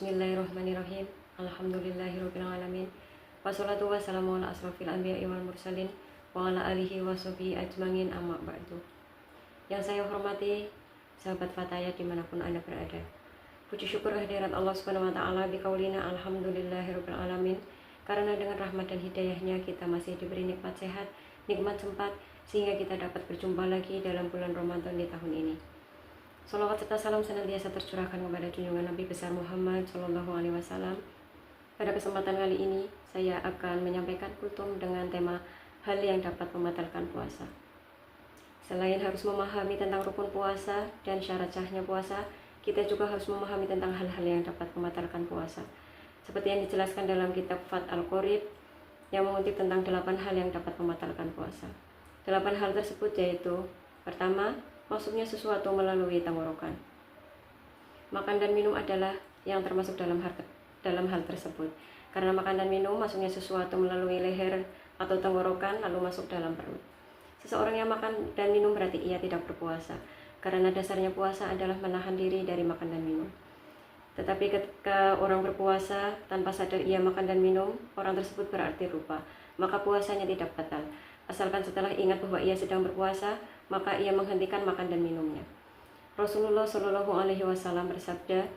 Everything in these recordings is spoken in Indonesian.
Bismillahirrahmanirrahim. Alhamdulillahirrahmanirrahim. Wassalatu wassalamu ala asrafil anbiya'i wal mursalin wa ala alihi wa sahbihi ajmain, amma ba'du. Yang saya hormati sahabat Fatayat dimanapun Anda berada, puji syukur kehadirat Allah Subhanahu wa ta'ala biqaulina alhamdulillahirabbil alamin. Karena dengan rahmat dan hidayahnya kita masih diberi nikmat sehat, nikmat sempat, sehingga kita dapat berjumpa lagi dalam bulan Ramadan di tahun ini. Salawat serta salam senantiasa tercurahkan kepada junjungan Nabi besar Muhammad Shallallahu Alaihi Wasallam. Pada kesempatan kali ini, saya akan menyampaikan kultum dengan tema hal yang dapat membatalkan puasa. Selain harus memahami tentang rukun puasa dan syarat sahnya puasa, kita juga harus memahami tentang hal-hal yang dapat membatalkan puasa. Seperti yang dijelaskan dalam kitab Fat Al-Qorib yang mengutip tentang 8 hal yang dapat membatalkan puasa. 8 hal tersebut yaitu: pertama, masuknya sesuatu melalui tenggorokan. Makan dan minum adalah yang termasuk dalam hal tersebut. Karena makan dan minum masuknya sesuatu melalui leher atau tenggorokan lalu masuk dalam perut. Seseorang yang makan dan minum berarti ia tidak berpuasa. Karena dasarnya puasa adalah menahan diri dari makan dan minum. Tetapi ketika orang berpuasa tanpa sadar ia makan dan minum, orang tersebut berarti lupa, maka puasanya tidak batal. Asalkan setelah ingat bahwa ia sedang berpuasa, maka ia menghentikan makan dan minumnya. Rasulullah Shallallahu Alaihi Wasallam bersabda,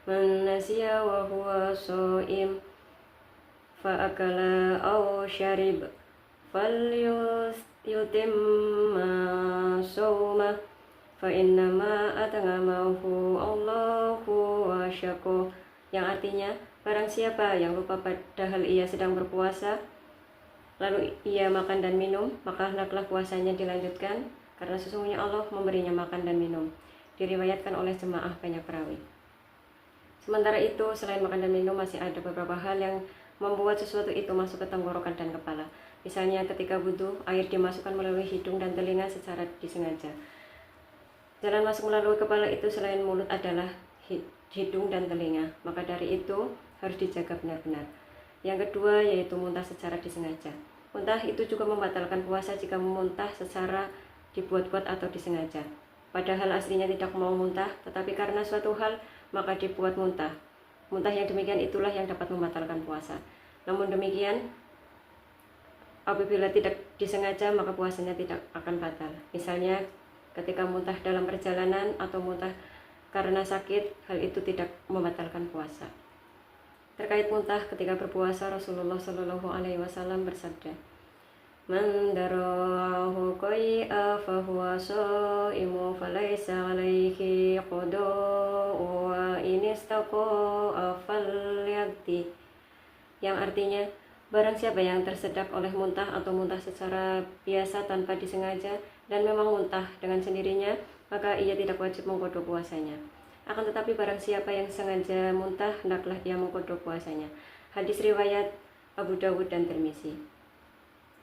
"Man nasiya wa huwa shaim fa akala aw syarib falyutimma shaumah fa innama at'amahu Allahu wa syaqah." Yang artinya, barang siapa yang lupa padahal ia sedang berpuasa lalu ia makan dan minum, maka hendaklah puasanya dilanjutkan, karena sesungguhnya Allah memberinya makan dan minum. Diriwayatkan oleh jemaah banyak perawi. Sementara itu, selain makan dan minum, masih ada beberapa hal yang membuat sesuatu itu masuk ke tenggorokan dan kepala. Misalnya ketika wudhu, air dimasukkan melalui hidung dan telinga secara disengaja. Jalan masuk melalui kepala itu selain mulut adalah hidung dan telinga, maka dari itu harus dijaga benar-benar. Yang kedua yaitu muntah secara disengaja. Muntah itu juga membatalkan puasa jika memuntah secara dibuat-buat atau disengaja. Padahal aslinya tidak mau muntah, tetapi karena suatu hal maka dibuat muntah. Muntah yang demikian itulah yang dapat membatalkan puasa. Namun demikian, apabila tidak disengaja maka puasanya tidak akan batal. Misalnya ketika muntah dalam perjalanan atau muntah karena sakit, hal itu tidak membatalkan puasa. Terkait muntah ketika berpuasa, Rasulullah Shallallahu Alaihi Wasallam bersabda, "Man darahu qai'a fa huwa shaimu falaisa 'alaihi qada'u wa in istaqa'a falyaqdi." Yang artinya, barang siapa yang tersedak oleh muntah atau muntah secara biasa tanpa disengaja dan memang muntah dengan sendirinya, maka ia tidak wajib mengqadha puasanya. Akan tetapi barang siapa yang sengaja muntah, hendaklah dia mengqadha puasanya. Hadis riwayat Abu Dawud dan Tirmizi.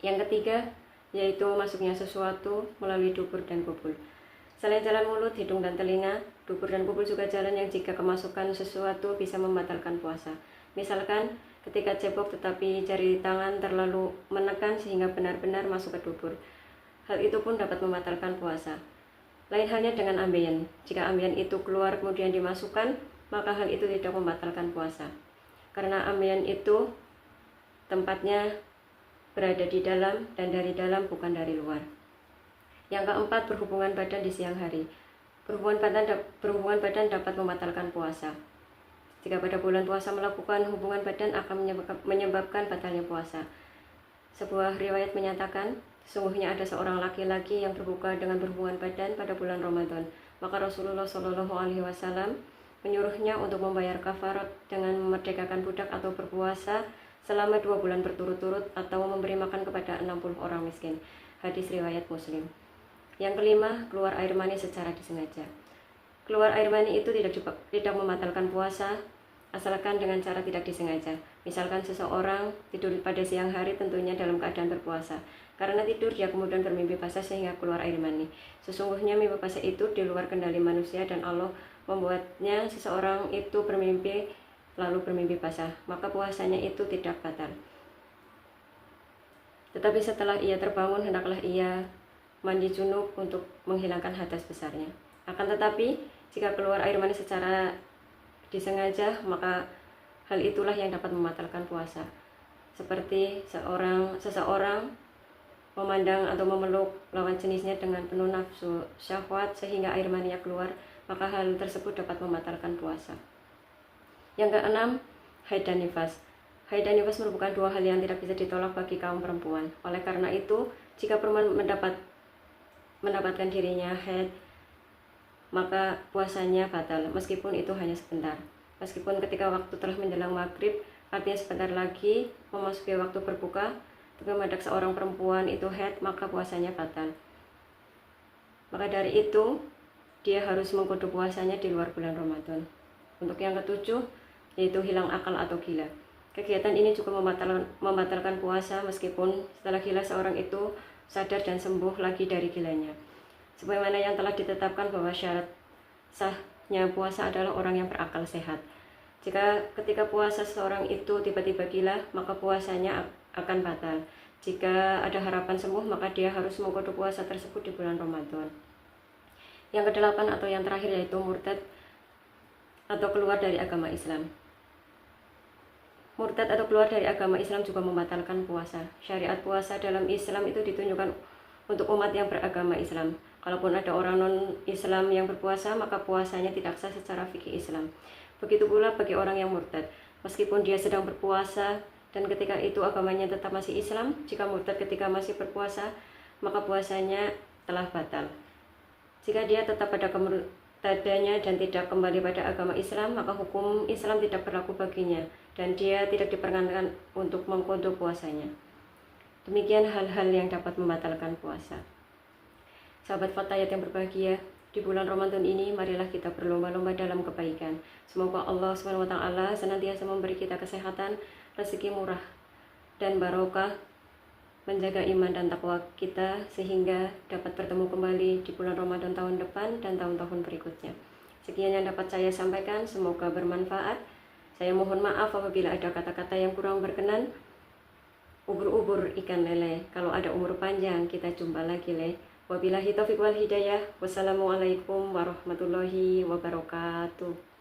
Yang ketiga yaitu masuknya sesuatu melalui dubur dan kubul. Selain jalan mulut, hidung dan telinga, dubur dan kubul juga jalan yang jika kemasukan sesuatu bisa membatalkan puasa. Misalkan ketika cebok tetapi jari tangan terlalu menekan sehingga benar-benar masuk ke dubur. Hal itu pun dapat membatalkan puasa. Lain halnya dengan ambeien. Jika ambeien itu keluar kemudian dimasukkan, maka hal itu tidak membatalkan puasa. Karena ambeien itu tempatnya berada di dalam dan dari dalam, bukan dari luar. Yang keempat, berhubungan badan di siang hari. Berhubungan badan dapat membatalkan puasa. Jika pada bulan puasa melakukan hubungan badan akan menyebabkan batalnya puasa. Sebuah riwayat menyatakan, sesungguhnya ada seorang laki-laki yang berbuka dengan berhubungan badan pada bulan Ramadan. Maka Rasulullah Shallallahu Alaihi Wasallam menyuruhnya untuk membayar kafarat dengan memerdekakan budak atau berpuasa selama 2 bulan berturut-turut atau memberi makan kepada 60 orang miskin. Hadis riwayat Muslim. Yang kelima, keluar air mani secara disengaja. Keluar air mani itu tidak membatalkan puasa, asalkan dengan cara tidak disengaja. Misalkan seseorang tidur pada siang hari tentunya dalam keadaan berpuasa. Karena tidur dia kemudian bermimpi basah sehingga keluar air mani. Sesungguhnya mimpi basah itu di luar kendali manusia dan Allah membuatnya seseorang itu bermimpi lalu bermimpi basah, maka puasanya itu tidak batal. Tetapi setelah ia terbangun hendaklah ia mandi junub untuk menghilangkan hadas besarnya. Akan tetapi jika keluar air mani secara disengaja, maka hal itulah yang dapat membatalkan puasa. Seperti seseorang memandang atau memeluk lawan jenisnya dengan penuh nafsu syahwat sehingga air mania keluar, maka hal tersebut dapat membatalkan puasa. Yang keenam, haid dan nifas. Haid dan nifas merupakan dua hal yang tidak bisa ditolak bagi kaum perempuan. Oleh karena itu, jika perempuan mendapatkan dirinya haid, maka puasanya batal, meskipun itu hanya sebentar. Meskipun ketika waktu telah menjelang maghrib, artinya sebentar lagi memasuki waktu berbuka, tapi mendadak seorang perempuan itu haid, maka puasanya batal. Maka dari itu, dia harus mengkudu puasanya di luar bulan Ramadan. Untuk yang ketujuh, yaitu hilang akal atau gila. Kegiatan ini juga membatalkan puasa meskipun setelah gila seorang itu sadar dan sembuh lagi dari gilanya. Sebagaimana yang telah ditetapkan bahwa syarat sahnya puasa adalah orang yang berakal sehat. Jika ketika puasa seseorang itu tiba-tiba gila, maka puasanya akan batal. Jika ada harapan sembuh, maka dia harus mengkudu puasa tersebut di bulan Ramadan. Yang kedelapan atau yang terakhir yaitu murtad atau keluar dari agama Islam. Murtad atau keluar dari agama Islam juga membatalkan puasa. Syariat puasa dalam Islam itu ditunjukkan untuk umat yang beragama Islam. Kalaupun ada orang non-Islam yang berpuasa, maka puasanya tidak sah secara fikih Islam. Begitu pula bagi orang yang murtad. Meskipun dia sedang berpuasa dan ketika itu agamanya tetap masih Islam, jika murtad ketika masih berpuasa, maka puasanya telah batal. Jika dia tetap pada kemurtadannya dan tidak kembali pada agama Islam, maka hukum Islam tidak berlaku baginya dan dia tidak diperkenankan untuk mengqadha puasanya. Demikian hal-hal yang dapat membatalkan puasa. Sahabat Fatayat yang berbahagia, di bulan Ramadan ini marilah kita berlomba-lomba dalam kebaikan. Semoga Allah SWT senantiasa memberi kita kesehatan, rezeki murah dan barokah, menjaga iman dan takwa kita sehingga dapat bertemu kembali di bulan Ramadan tahun depan dan tahun-tahun berikutnya. Sekian yang dapat saya sampaikan, semoga bermanfaat. Saya mohon maaf apabila ada kata-kata yang kurang berkenan. Ubur-ubur ikan lele, kalau ada umur panjang kita jumpa lagi le. Wabillahi taufiq wal hidayah. Wassalamualaikum warahmatullahi wabarakatuh.